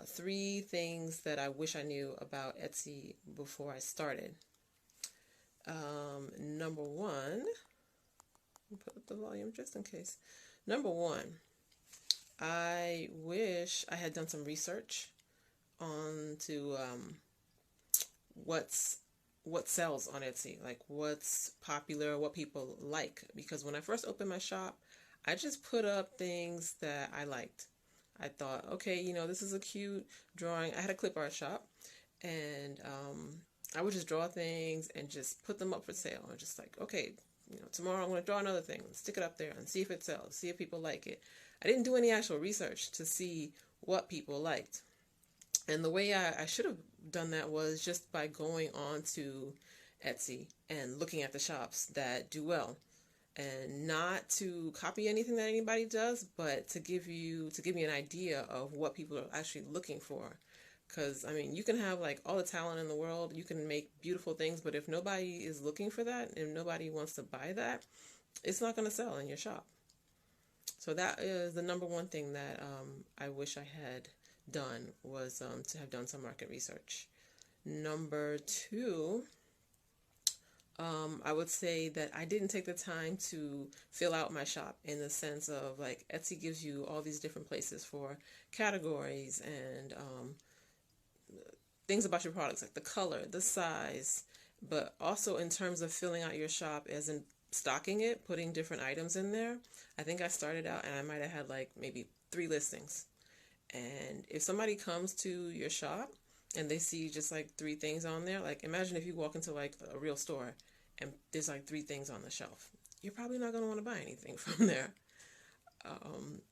3 things that I wish I knew about Etsy before I started. Number one, put up the volume just in case. Number one, I wish I had done some research on to what sells on Etsy, like what's popular, what people like. Because when I first opened my shop, I just put up things that I liked. I thought, okay, this is a cute drawing. I had a clip art shop, and I would just draw things and just put them up for sale. And just like, okay, tomorrow I'm going to draw another thing, stick it up there and see if it sells, see if people like it. I didn't do any actual research to see what people liked. And the way I should have done that was just by going on to Etsy and looking at the shops that do well, and not to copy anything that anybody does, but to give me an idea of what people are actually looking for. Because, you can have like all the talent in the world, you can make beautiful things, but if nobody is looking for that, if nobody wants to buy that, it's not going to sell in your shop. So that is the number one thing that I wish I had done, was to have done some market research. Number two, I would say that I didn't take the time to fill out my shop, in the sense of, like, Etsy gives you all these different places for categories and things about your products, like the color, the size, but also in terms of filling out your shop, as in stocking it, putting different items in there. I think I started out and I might have had like maybe 3 listings. And if somebody comes to your shop and they see just like 3 things on there, like imagine if you walk into like a real store and there's like 3 things on the shelf. You're probably not going to want to buy anything from there.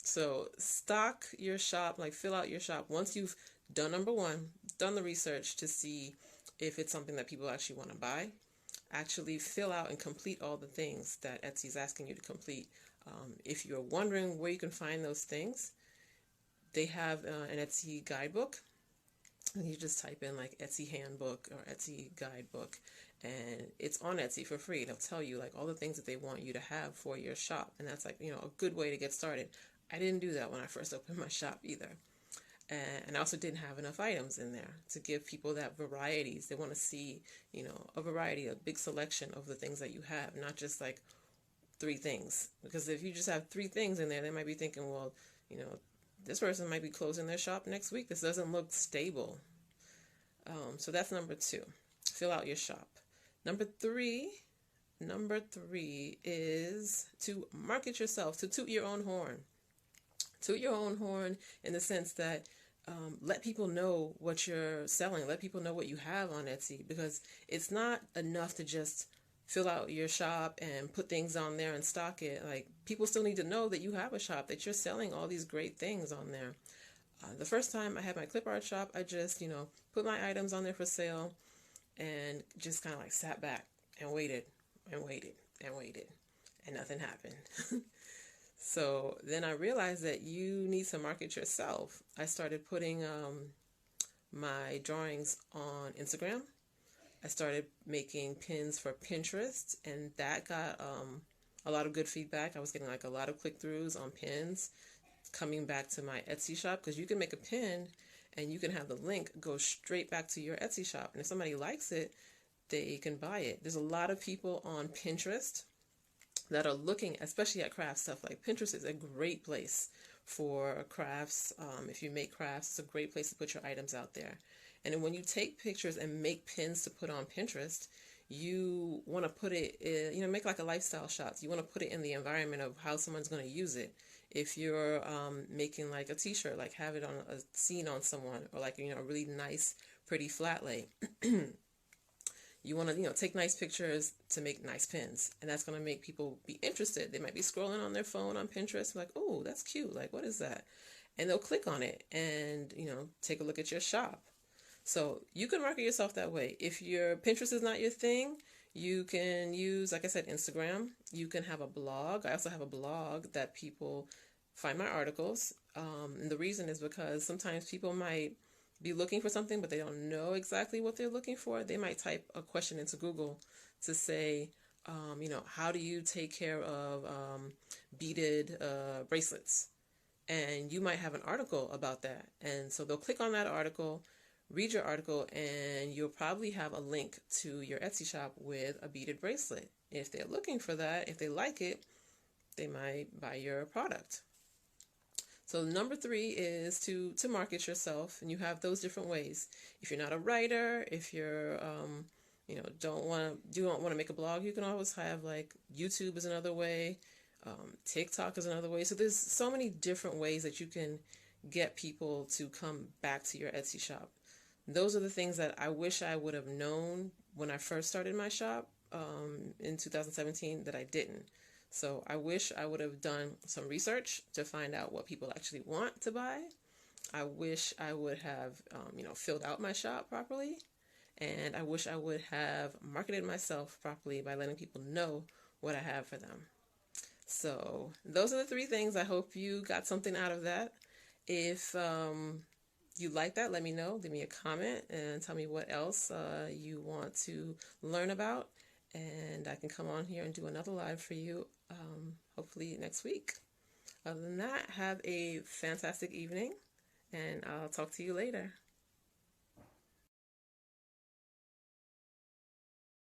So stock your shop, like fill out your shop. Once you've done number one, done the research to see if it's something that people actually want to buy, actually fill out and complete all the things that Etsy is asking you to complete. If you're wondering where you can find those things, they have an Etsy guidebook. And you just type in like Etsy handbook or Etsy guidebook, and it's on Etsy for free. They'll tell you like all the things that they want you to have for your shop, and that's like, a good way to get started. I didn't do that when I first opened my shop either. And I also didn't have enough items in there to give people that varieties. They want to see, a variety, a big selection of the things that you have, not just like 3 things. Because if you just have 3 things in there, they might be thinking, well, this person might be closing their shop next week. This doesn't look stable. So that's number 2. Fill out your shop. Number three is to market yourself, to toot your own horn. Toot your own horn in the sense that let people know what you're selling. Let people know what you have on Etsy, because it's not enough to just fill out your shop and put things on there and stock it. Like, people still need to know that you have a shop, that you're selling all these great things on there. The first time I had my clip art shop, I just, put my items on there for sale and just kind of like sat back and waited and waited and waited, and nothing happened. So then I realized that you need to market yourself. I started putting my drawings on Instagram. I started making pins for Pinterest, and that got a lot of good feedback. I was getting like a lot of click-throughs on pins coming back to my Etsy shop, because you can make a pin and you can have the link go straight back to your Etsy shop. And if somebody likes it, they can buy it. There's a lot of people on Pinterest that are looking, especially at craft stuff. Like, Pinterest is a great place for crafts. If you make crafts, it's a great place to put your items out there. And then when you take pictures and make pins to put on Pinterest, you want to put it in, make like a lifestyle shot. You want to put it in the environment of how someone's going to use it. If you're making like a t-shirt, like have it on a scene on someone, or like, a really nice, pretty flat lay. You want to, take nice pictures to make nice pins, and that's going to make people be interested. They might be scrolling on their phone on Pinterest, like, oh, that's cute. Like, what is that? And they'll click on it and, take a look at your shop. So you can market yourself that way. If your Pinterest is not your thing, you can use, like I said, Instagram. You can have a blog. I also have a blog that people find my articles. And the reason is because sometimes people might be looking for something, but they don't know exactly what they're looking for. They might type a question into Google to say, how do you take care of beaded bracelets? and you might have an article about that. And so they'll click on that article, read your article, and you'll probably have a link to your Etsy shop with a beaded bracelet. If they're looking for that, if they like it, they might buy your product. So number 3 is to market yourself, and you have those different ways. If you're not a writer, if you're don't want to make a blog, you can always have like YouTube is another way, TikTok is another way. So there's so many different ways that you can get people to come back to your Etsy shop. Those are the things that I wish I would have known when I first started my shop in 2017 that I didn't. So I wish I would have done some research to find out what people actually want to buy. I wish I would have, filled out my shop properly. And I wish I would have marketed myself properly by letting people know what I have for them. So those are the 3 things. I hope you got something out of that. If you like that, let me know. Leave me a comment and tell me what else you want to learn about. And I can come on here and do another live for you, hopefully next week. Other than that, have a fantastic evening, and I'll talk to you later.